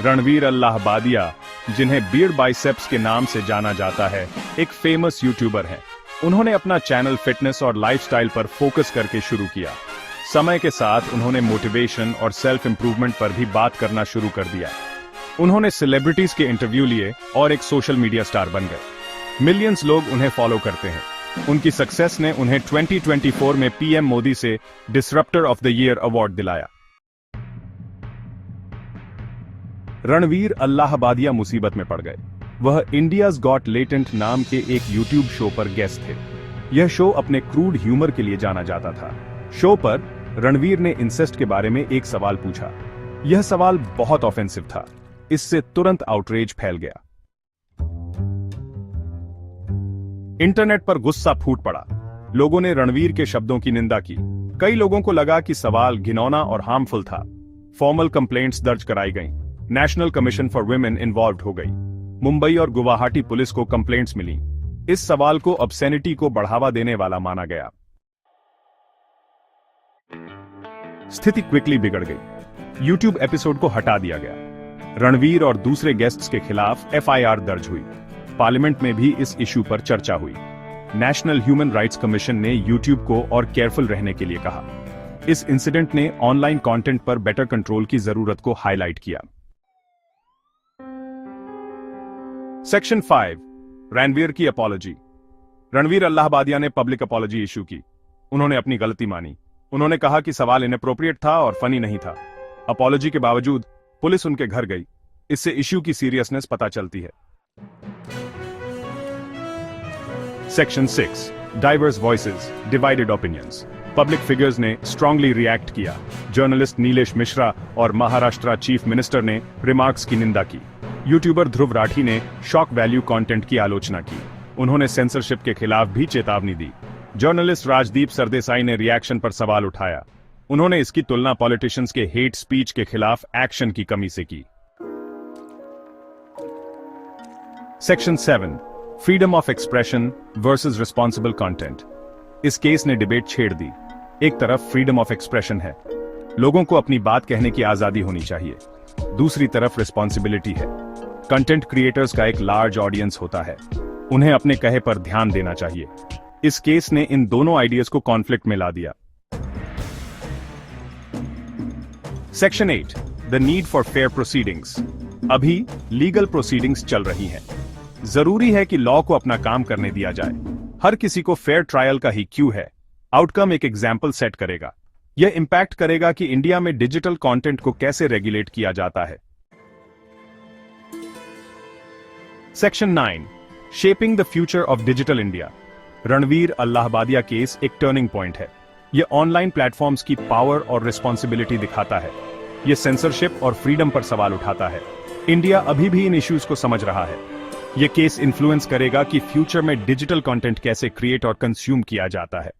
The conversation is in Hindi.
रणवीर अल्लाहबादिया, जिन्हें बियर्ड बाइसेप्स के नाम से जाना जाता है, एक फेमस यूट्यूबर हैं। उन्होंने अपना चैनल फिटनेस और लाइफस्टाइल पर फोकस करके शुरू किया। समय के साथ उन्होंने मोटिवेशन और सेल्फ इंप्रूवमेंट पर भी बात करना शुरू कर दिया। उन्होंने सेलिब्रिटीज के इंटरव्यू लिए और एक सोशल मीडिया स्टार बन गए। मिलियंस लोग उन्हें फॉलो करते हैं। उनकी सक्सेस ने उन्हें 2024 में पीएम मोदी से disruptor of the year award दिलाया। रणवीर अल्लाहबादिया मुसीबत में पड़ गए। वह इंडियाज गॉट लेटेंट नाम के एक यूट्यूब शो पर गेस्ट थे। यह शो अपने क्रूड ह्यूमर के लिए जाना जाता था। शो पर रणवीर ने इंसेस्ट के बारे में एक सवाल पूछा। यह सवाल बहुत ऑफेंसिव था। इससे तुरंत आउटरेज फैल गया। इंटरनेट पर गुस्सा फूट पड़ा। लोगों ने रणवीर के शब्दों की निंदा की। कई लोगों को लगा कि सवाल घिनौना और हार्मफुल था। फॉर्मल कंप्लेंट्स दर्ज कराई गईं। National commission for women involve हो गई। मुंबई और गुवाहाटी पुलिस को कंप्लेंट्स मिली। इस सवाल को ऑब्सेनिटी को बढ़ावा देने वाला माना गया। स्थिति क्विकली बिगड़ गई। यूट्यूब एपिसोड को हटा दिया गया। रणवीर और दूसरे गेस्ट्स के खिलाफ एफआईआर दर्ज हुई। पार्लियामेंट में भी इस इशू पर चर्चा हुई। नेशनल ह्यूमन राइट्स कमीशन ने यूट्यूब को और केयरफुल रहने के लिए कहा। इस इंसिडेंट ने ऑनलाइन कंटेंट पर बेटर कंट्रोल की जरूरत को हाईलाइट किया। सेक्शन 5, रणवीर की अपॉलॉजी। रणवीर अल्लाहबादिया ने पब्लिक अपॉलॉजी इशू की। उन्होंने अपनी गलती मानी। उन्होंने कहा कि सवाल इनएप्रोप्रिएट था और फनी नहीं था। अपॉलॉजी के बावजूद पुलिस उनके घर गई। इससे इश्यू की सीरियसनेस पता चलती है। Section 6, diverse voices, divided opinions. Public figures ने स्ट्रांगली रिएक्ट किया। जर्नलिस्ट नीलेश मिश्रा और महाराष्ट्र चीफ मिनिस्टर ने रिमार्क्स की निंदा की। यूट्यूबर ध्रुव राठी ने शॉक वैल्यू कंटेंट की आलोचना की। उन्होंने सेंसरशिप के खिलाफ भी चेतावनी दी। जर्नलिस्ट राजदीप सरदेसाई ने रिएक्शन पर सवाल उठाया। उन्होंने इसकी तुलना पॉलिटिशियंस के हेट स्पीच के खिलाफ एक्शन की कमी से की। Section 7, freedom of expression versus responsible content. इस केस ने डिबेट छेड़ दी। एक तरफ फ्रीडम ऑफ एक्सप्रेशन है, लोगों को अपनी बात कहने की आजादी होनी चाहिए। दूसरी तरफ रिस्पॉन्सिबिलिटी है। कंटेंट क्रिएटर्स का एक लार्ज ऑडियंस होता है, उन्हें अपने कहे पर ध्यान देना चाहिए। इस केस ने इन दोनों आइडियाज को कॉन्फ्लिक्ट में ला दिया। Section 8, the need for fair proceedings. अभी लीगल प्रोसीडिंग्स चल रही हैं। जरूरी है कि लॉ को अपना काम करने दिया जाए। हर किसी को फेयर ट्रायल का ही क्यू है। आउटकम एक एग्जाम्पल सेट करेगा। यह इंपैक्ट करेगा कि इंडिया में डिजिटल कंटेंट को कैसे रेगुलेट किया जाता है। Section 9, shaping the future of digital India. Ranveer Allahbadia case एक टर्निंग पॉइंट है। यह ऑनलाइन प्लेटफॉर्म्स की पावर और रिस्पॉन्सिबिलिटी दिखाता है। यह सेंसरशिप और फ्रीडम पर सवाल उठाता है। इंडिया अभी भी इन इश्यूज को समझ रहा है। यह केस इन्फ्लुएंस करेगा कि फ्यूचर में डिजिटल कंटेंट कैसे क्रिएट और कंज्यूम किया जाता है।